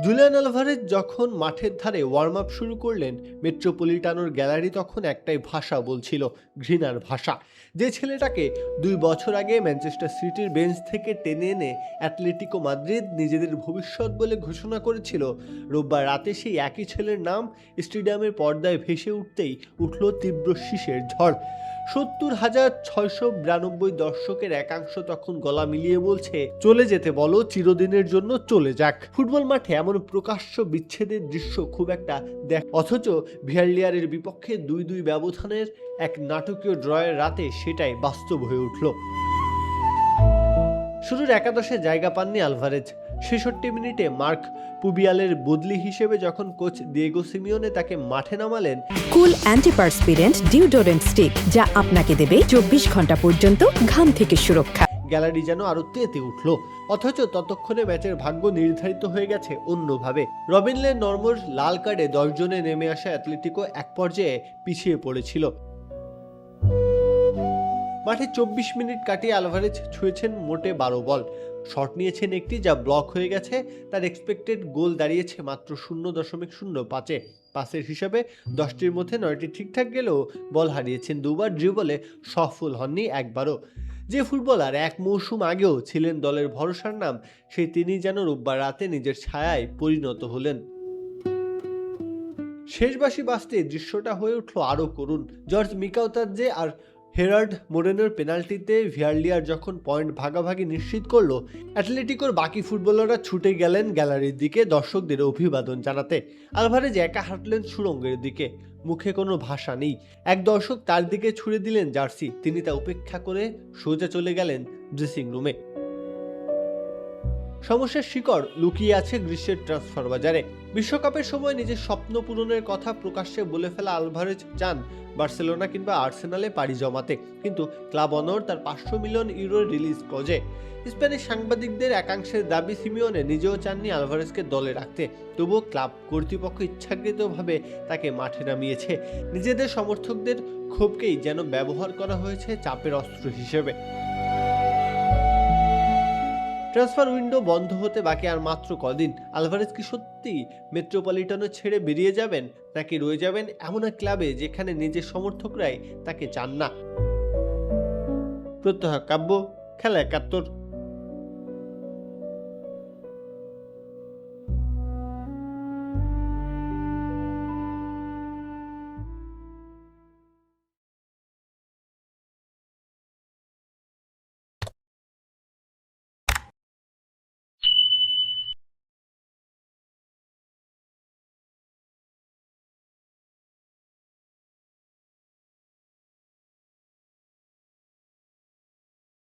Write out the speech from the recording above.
Julian Alvarez যখন মাঠের ধারে ওয়ার্ম আপ শুরু করলেন, মেট্রোপলিটানোর গ্যালারি তখন একটাই ভাষা বলছিল, ঘৃণার ভাষা। যে ছেলেটাকে 2 বছর আগে ম্যানচেস্টার সিটির বেঞ্চ থেকে টেনে এনে অ্যাটলেটিকো মাদ্রিদ নিজেদের ভবিষ্যৎ বলে ঘোষণা করেছিল, রোববার রাতে সেই একই ছেলের নাম স্টেডিয়ামের পর্দায় ভেসে উঠতেই উঠল তীব্র শীষের ঝড়। 70,692 দর্শকের একাংশ তখন গলা মিলিয়ে বলছে, চলে যেতে বলো, চিরদিনের জন্য চলে যাক। ফুটবল মাঠে এমন প্রকাশ্য বিচ্ছেদের দৃশ্য খুব একটা অথচ ভিয়ারিয়ালের বিপক্ষে 2-2 ব্যবধানের এক নাটকীয় ড্রয়ের রাতে সেটাই বাস্তব হয়ে উঠল। শুরুর একাদশে জায়গা পাননি আলভারেজ। ৬৬ মিনিটে মার্ক পুবিয়ালের বদলি হিসেবে যখন কোচ দিয়েগো সিমিওনে তাকে মাঠে নামালেন, কুল অ্যান্টিপারস্পিরেন্ট ডিওডোরেন্ট স্টিক, যা আপনাকে দেবে 24 ঘন্টা পর্যন্ত ঘাম থেকে সুরক্ষা, গ্যালারি যেন আরো তেতে উঠল। অথচ ততক্ষণে ম্যাচের ভাগ্য নির্ধারিত হয়ে গেছে অন্যভাবে। রবিন লে নর্মোর লাল কার্ডে 10 জনে নেমে আসা অ্যাটলেটিকো এক পর্যায়ে পিছিয়ে পড়েছিল। মাঠে 24 মিনিট কাটিয়ে আলভারেজ ছুঁয়েছেন মোটে 12 বল, শট নিয়েছেন একটি যা ব্লক হয়ে গেছে। তার এক্সপেক্টেড গোল দাঁড়িয়েছে মাত্র 0.05-এ। পাসের হিসাবে 10টির মধ্যে 9টি ঠিকঠাক গেলেও বল হারিয়েছেন দুবার, ড্রিবলে সফল হননি একবারও। যে ফুটবলার এক মৌসুম আগেও ছিলেন দলের ভরসার নাম, সেই তিনি যেন রোববার রাতে নিজের ছায়ায় পরিণত হলেন। শেষ বাঁশি বাজতে দৃশ্যটা হয়ে উঠল আরও করুণ। জর্জ মিকাউতাদজে আর হেরাল্ড মোরেনোর পেনাল্টিতে ভিয়ারিয়াল যখন পয়েন্ট ভাগাভাগি নিশ্চিত করলো, অ্যাটলেটিকোর বাকি ফুটবলাররা ছুটে গেলেন গ্যালারির দিকে দর্শকদের অভিবাদন জানাতে। আলভারেজ একা হাঁটলেন সুড়ঙ্গের দিকে, মুখে কোনো ভাষা নেই। এক দর্শক তার দিকে ছুড়ে দিলেন জার্সি, তিনি তা উপেক্ষা করে সোজা চলে গেলেন ড্রেসিং রুমে। সমস্যার শিকড় লুকিয়ে আছে গ্রীষ্মের ট্রান্সফার বাজারে। বিশ্বকাপের সময় নিজের স্বপ্ন পূরণের কথা প্রকাশ্যে বলে ফেলা আলভারেজ চান বার্সেলোনা কিংবা আর্সেনালে পাড়ি জমাতে, কিন্তু ক্লাব অনর তার 500 মিলিয়ন ইউরোর রিলিজ ক্লজে। স্প্যানিশ সাংবাদিকদের একাংশের দাবি, সিমিওনে নিজেও চাননি আলভারেজকে দলে রাখতে, তবুও ক্লাব কর্তৃপক্ষ ইচ্ছাকৃতভাবে তাকে মাঠে নামিয়েছে। নিজেদের সমর্থকদের ক্ষোভকেই যেন ব্যবহার করা হয়েছে চাপের অস্ত্র হিসেবে। ট্রান্সফার উইন্ডো বন্ধ হতে বাকি আর মাত্র কদিন। আলভারেজ কি সত্যি মেট্রোপলিটানো ছেড়ে বেরিয়ে যাবেন, নাকি রয়ে যাবেন এমন এক ক্লাবে যেখানে নিজের সমর্থকরাই তাকে চান না? প্রত্যহ কাব্য, খেলা ৭১।